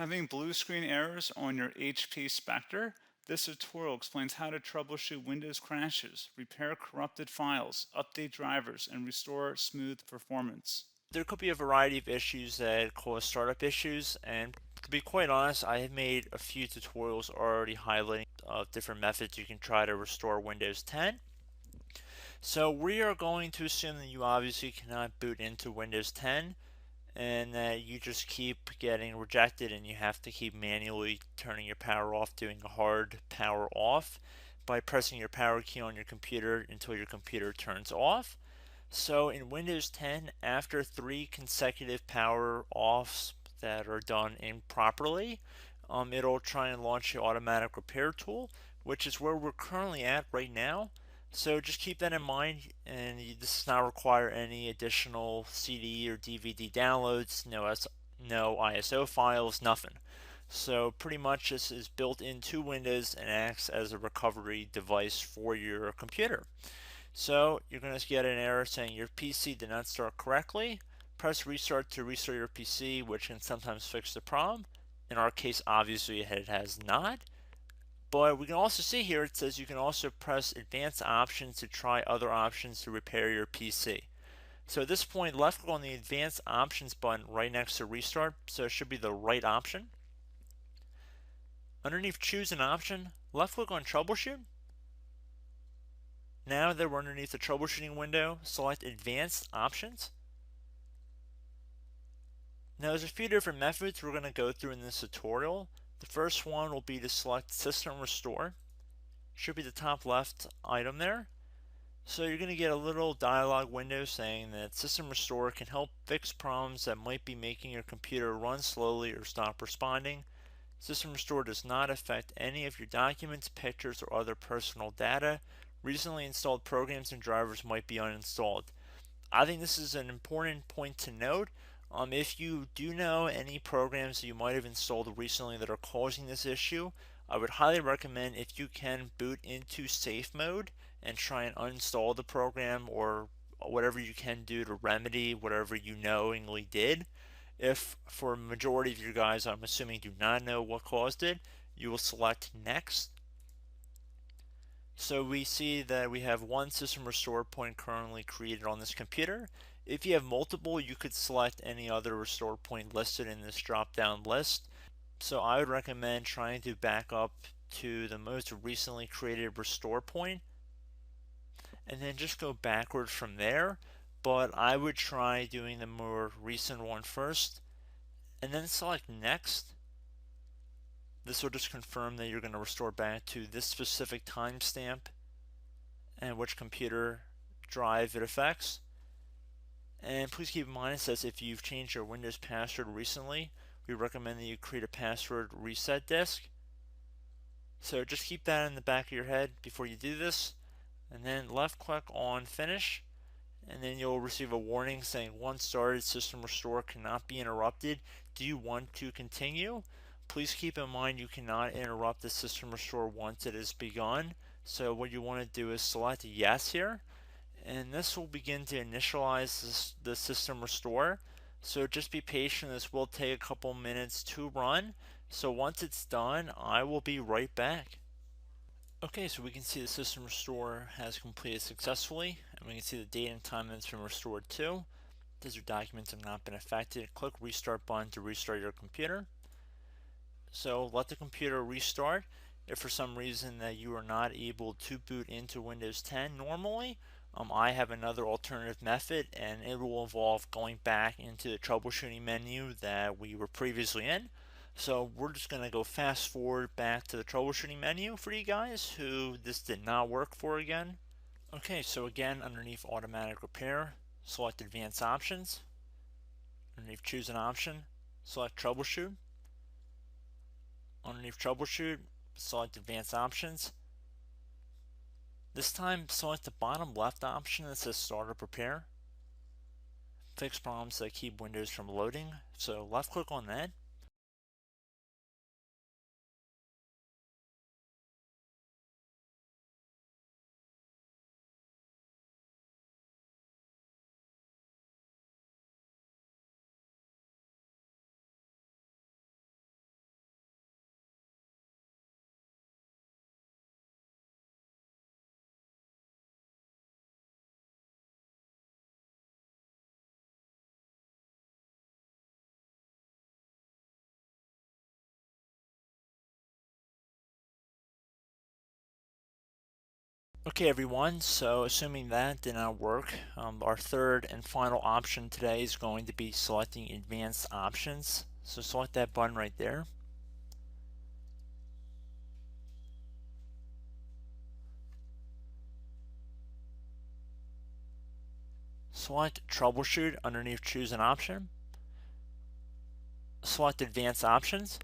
Having blue screen errors on your HP Spectre? This tutorial explains how to troubleshoot Windows crashes, repair corrupted files, update drivers, and restore smooth performance. There could be a variety of issues that cause startup issues, and to be quite honest, I have made a few tutorials already highlighting different methods you can try to restore Windows 10. So we are going to assume that you obviously cannot boot into Windows 10 and that you just keep getting rejected and you have to keep manually turning your power off, doing a hard power off by pressing your power key on your computer until your computer turns off. So in Windows 10, after 3 consecutive power offs that are done improperly, it'll try and launch the automatic repair tool, which is where we're currently at right now. So just keep that in mind, and this does not require any additional CD or DVD downloads, no ISO files, nothing. So pretty much this is built into Windows and acts as a recovery device for your computer. So you're going to get an error saying your PC did not start correctly. Press restart to restart your PC, which can sometimes fix the problem. In our case, obviously it has not. But we can also see here it says you can also press advanced options to try other options to repair your PC. So at this point, left click on the advanced options button right next to restart, so it should be the right option. Underneath choose an option, left click on troubleshoot. Now that we're underneath the troubleshooting window, select advanced options. Now there's a few different methods we're going to go through in this tutorial. The first one will be to select system restore. Should be the top left item there. So you're going to get a little dialog window saying that System Restore can help fix problems that might be making your computer run slowly or stop responding. System Restore does not affect any of your documents, pictures, or other personal data. Recently installed programs and drivers might be uninstalled. I think this is an important point to note. If you do know any programs that you might have installed recently that are causing this issue, I would highly recommend if you can boot into safe mode and try and uninstall the program or whatever you can do to remedy whatever you knowingly did. If for a majority of you guys, I'm assuming do not know what caused it, you will select next. So we see that we have one system restore point currently created on this computer. If you have multiple, you could select any other restore point listed in this drop down list. So I would recommend trying to back up to the most recently created restore point and then just go backwards from there. But I would try doing the more recent one first and then select next. This will just confirm that you're going to restore back to this specific timestamp and which computer drive it affects. And please keep in mind it says if you've changed your Windows password recently, we recommend that you create a password reset disk. So just keep that in the back of your head before you do this, and then left click on finish, and then you'll receive a warning saying once started, system restore cannot be interrupted. Do you want to continue? Please keep in mind you cannot interrupt the system restore once it has begun. So what you want to do is select yes here, and this will begin to initialize the system restore. So just be patient, this will take a couple minutes to run. So once it's done, I will be right back. Okay, so we can see the system restore has completed successfully, and we can see the date and time that it's been restored to. These are documents have not been affected. Click restart button to restart your computer. So let the computer restart. If for some reason that you are not able to boot into Windows 10 normally, I have another alternative method, and it will involve going back into the troubleshooting menu that we were previously in. So we're just going to go fast forward back to the troubleshooting menu for you guys who this did not work for again. Okay, so again, underneath automatic repair, select advanced options. Underneath choose an option, select troubleshoot. Underneath troubleshoot, select advanced options. This time select the bottom left option that says startup repair. Fix problems that keep Windows from loading. So left click on that. Okay everyone, so assuming that did not work, our third and final option today is going to be selecting advanced options. So select that button right there. Select troubleshoot underneath choose an option. Select advanced options.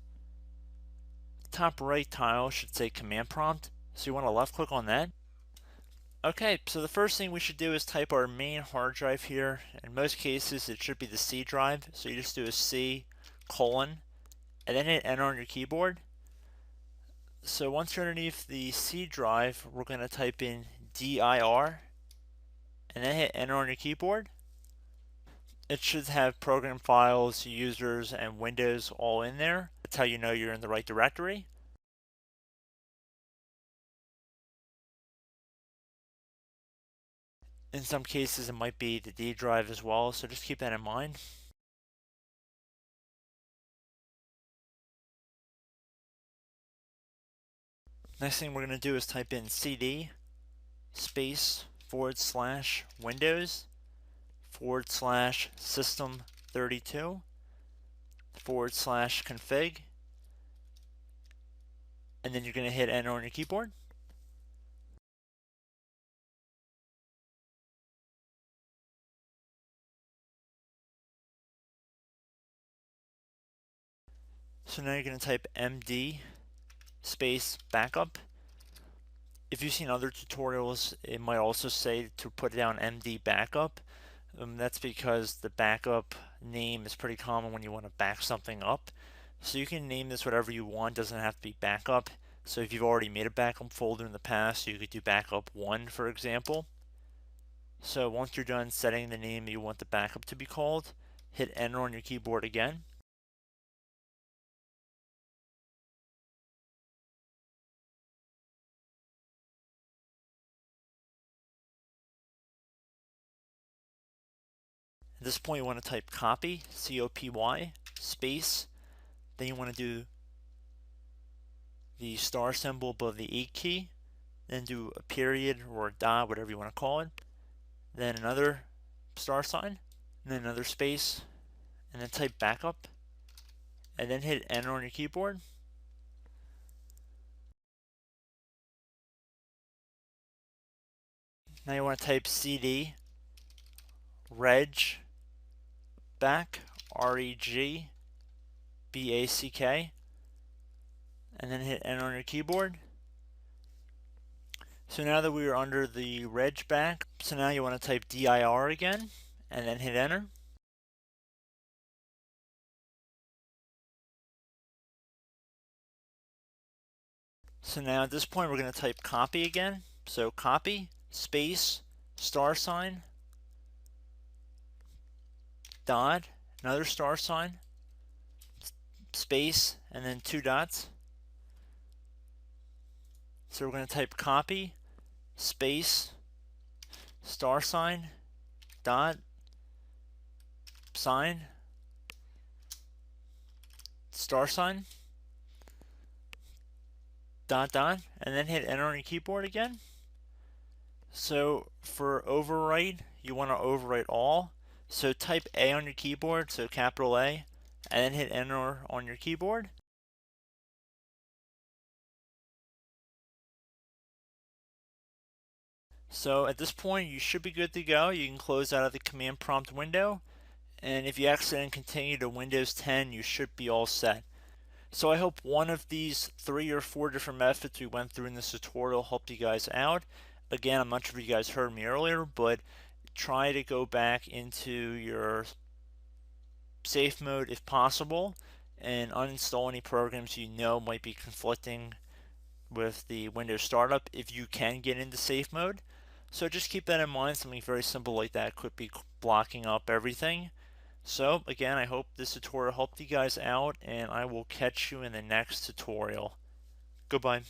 Top right tile should say command prompt, so you want to left click on that. Okay, so the first thing we should do is type our main hard drive here. In most cases it should be the C drive, so you just do a C colon and then hit enter on your keyboard. So once you're underneath the C drive, we're going to type in dir and then hit enter on your keyboard. It should have program files, users, and Windows all in there. That's how you know you're in the right directory. In some cases, it might be the D drive as well, so just keep that in mind. Next thing we're going to do is type in cd space / Windows / system 32 / config, and then you're going to hit enter on your keyboard. So now you're going to type md space backup. If you've seen other tutorials, it might also say to put down md backup. That's because the backup name is pretty common when you want to back something up. So you can name this whatever you want, doesn't have to be backup. So if you've already made a backup folder in the past, you could do backup 1, for example. So once you're done setting the name you want the backup to be called, hit enter on your keyboard again. At this point, you want to type copy, C-O-P-Y, space. Then you want to do the star symbol above the 8 key. Then do a period or a dot, whatever you want to call it. Then another star sign, and then another space, and then type backup, and then hit enter on your keyboard. Now you want to type cd reg back, REG BACK, and then hit enter on your keyboard. So now that we are under the reg back, so now you want to type dir again, and then hit enter. So now at this point we're going to type copy again. So copy, space, star sign, dot, another star sign, space, and then 2 dots. So we're going to type copy, space, star sign, dot, sign, star sign, dot, dot, and then hit enter on your keyboard again. So for overwrite, you want to overwrite all. So type A on your keyboard, so capital A, and then hit enter on your keyboard. So at this point, you should be good to go. You can close out of the command prompt window. And if you accidentally continue to Windows 10, you should be all set. So I hope one of these 3 or 4 different methods we went through in this tutorial helped you guys out. Again, I'm not sure if you guys heard me earlier, but try to go back into your safe mode if possible and uninstall any programs you know might be conflicting with the Windows startup if you can get into safe mode. So just keep that in mind. Something very simple like that could be blocking up everything. So again, I hope this tutorial helped you guys out, and I will catch you in the next tutorial. Goodbye.